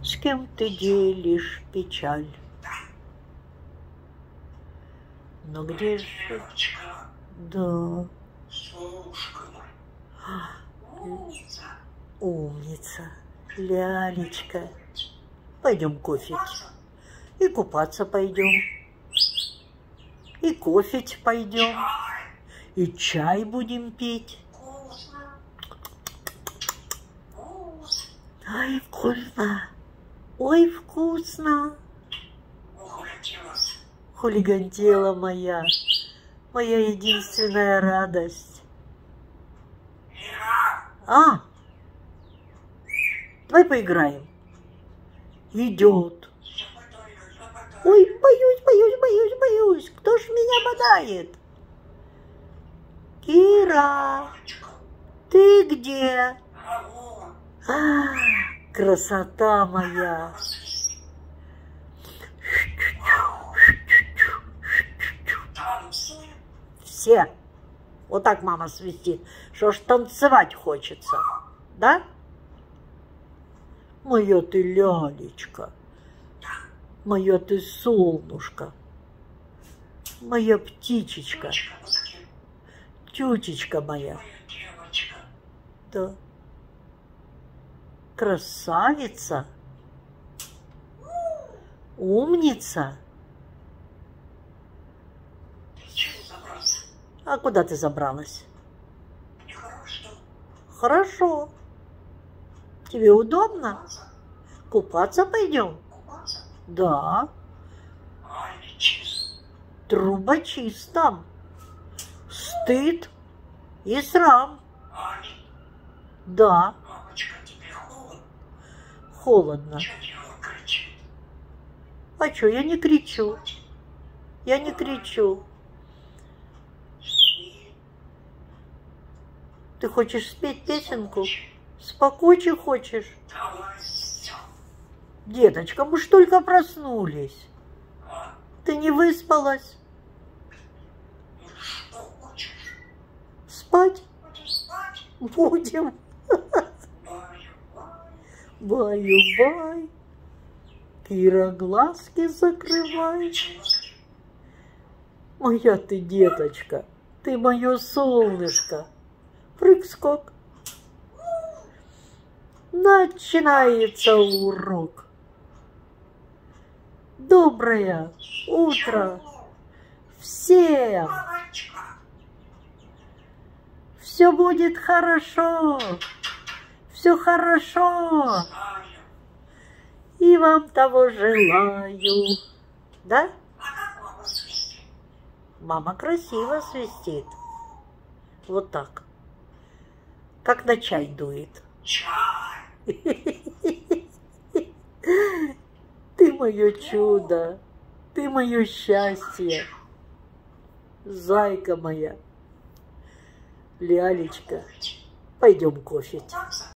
С кем ты делишь печаль? Но где же... Да. Умница, лялечка. Пойдем кофе. И купаться пойдем. И кофе пойдем. И чай будем пить. Ой, вкусно. Ой, вкусно. Хулигантела моя. Моя единственная радость. А, давай поиграем. Идет. Ой, боюсь, боюсь, боюсь, боюсь. Кто ж меня бодает? Кира, ты где? А, красота моя. Все. Вот так мама свистит, что ж танцевать хочется, да? Моя ты лялечка, моя ты солнышко, моя птичечка, тютечка моя. Да. Красавица, умница. А куда ты забралась? Хорошо. Тебе удобно? Купаться пойдем? Да. Труба чиста. Стыд и срам. Да. Холодно. А что, я не кричу. Я не кричу. Ты хочешь спеть песенку? Спокойче хочешь? Деточка, мы ж только проснулись. Ты не выспалась? Спать? Будем. Баю-бай. Кира, глазки закрывай. Моя ты деточка, ты мое солнышко. Прыг-скок. Начинается урок. Доброе утро всем. Все будет хорошо. Все хорошо. И вам того желаю. Да? Мама красиво свистит. Вот так. Как на чай дует. Ты мое чудо. Ты мое счастье. Зайка моя. Лялечка. Пойдем кофе.